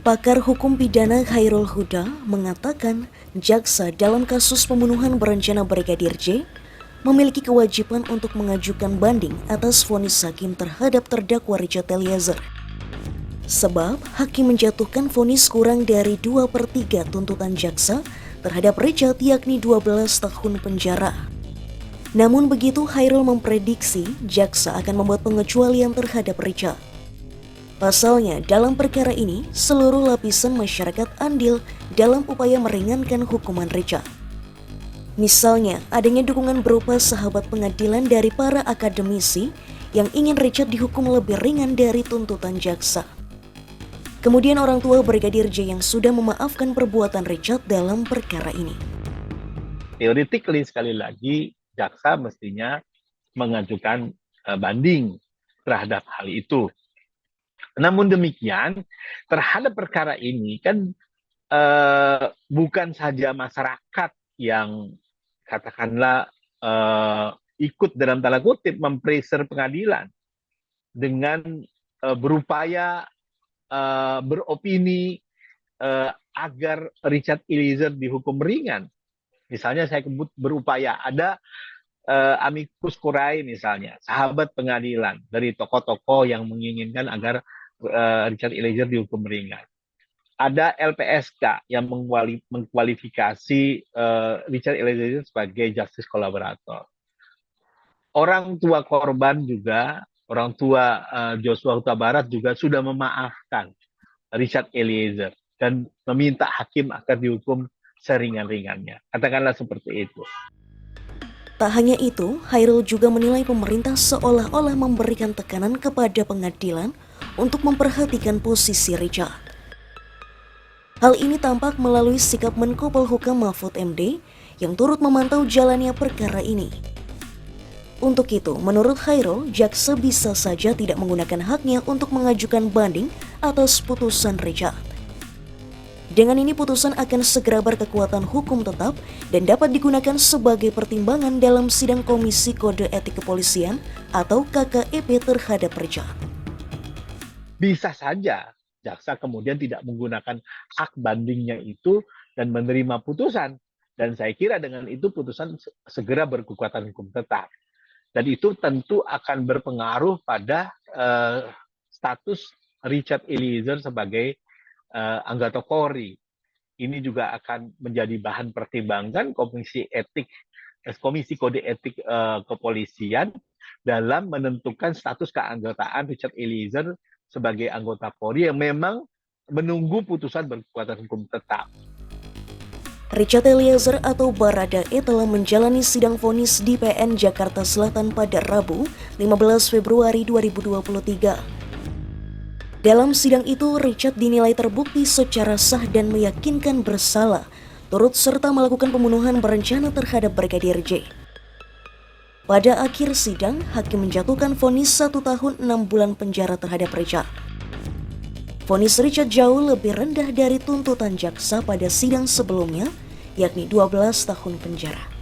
Pakar hukum pidana Khairul Huda mengatakan jaksa dalam kasus pembunuhan berencana Brigadir J memiliki kewajiban untuk mengajukan banding atas vonis hakim terhadap terdakwa Richard Eliezer. Sebab hakim menjatuhkan vonis kurang dari 2/3 tuntutan jaksa terhadap Richard, yakni 12 tahun penjara. Namun begitu, Khairul memprediksi jaksa akan membuat pengecualian terhadap Richard. Pasalnya, dalam perkara ini, seluruh lapisan masyarakat andil dalam upaya meringankan hukuman Richard. Misalnya, adanya dukungan berupa sahabat pengadilan dari para akademisi yang ingin Richard dihukum lebih ringan dari tuntutan jaksa. Kemudian orang tua Brigadir J yang sudah memaafkan perbuatan Richard dalam perkara ini. Theoretically, sekali lagi, jaksa mestinya mengajukan banding terhadap hal itu. Namun demikian, terhadap perkara ini kan bukan saja masyarakat yang katakanlah ikut dalam tanda kutip mempreser pengadilan dengan berupaya beropini agar Richard Eliezer dihukum ringan. Misalnya saya berupaya, ada amicus curiae misalnya, sahabat pengadilan dari tokoh-tokoh yang menginginkan agar Richard Eliezer dihukum ringan. Ada LPSK yang mengkualifikasi Richard Eliezer sebagai justice collaborator. Orang tua korban juga, orang tua Joshua Huta Barat juga sudah memaafkan Richard Eliezer dan meminta hakim agar dihukum seringan-ringannya. Katakanlah seperti itu. Tak hanya itu, Khairul juga menilai pemerintah seolah-olah memberikan tekanan kepada pengadilan untuk memperhatikan posisi Richard. Hal ini tampak melalui sikap Menko Polhukam Mahfud MD yang turut memantau jalannya perkara ini. Untuk itu, menurut Khairul, jaksa bisa saja tidak menggunakan haknya untuk mengajukan banding atas putusan Richard. Dengan ini putusan akan segera berkekuatan hukum tetap dan dapat digunakan sebagai pertimbangan dalam sidang Komisi Kode Etik Kepolisian atau KKEP terhadap Richard. Bisa saja jaksa kemudian tidak menggunakan hak bandingnya itu dan menerima putusan. Dan saya kira dengan itu putusan segera berkekuatan hukum tetap. Dan itu tentu akan berpengaruh pada status Richard Eliezer sebagai anggota Polri. Ini juga akan menjadi bahan pertimbangan Komisi Kode Etik Kepolisian dalam menentukan status keanggotaan Richard Eliezer sebagai anggota Polri yang memang menunggu putusan berkekuatan hukum tetap. Richard Eliezer atau Baradae telah menjalani sidang vonis di PN Jakarta Selatan pada Rabu, 15 Februari 2023. Dalam sidang itu, Richard dinilai terbukti secara sah dan meyakinkan bersalah, turut serta melakukan pembunuhan berencana terhadap Brigadir J. Pada akhir sidang, hakim menjatuhkan vonis 1 tahun 6 bulan penjara terhadap Richard. Vonis Richard jauh lebih rendah dari tuntutan jaksa pada sidang sebelumnya, yakni 12 tahun penjara.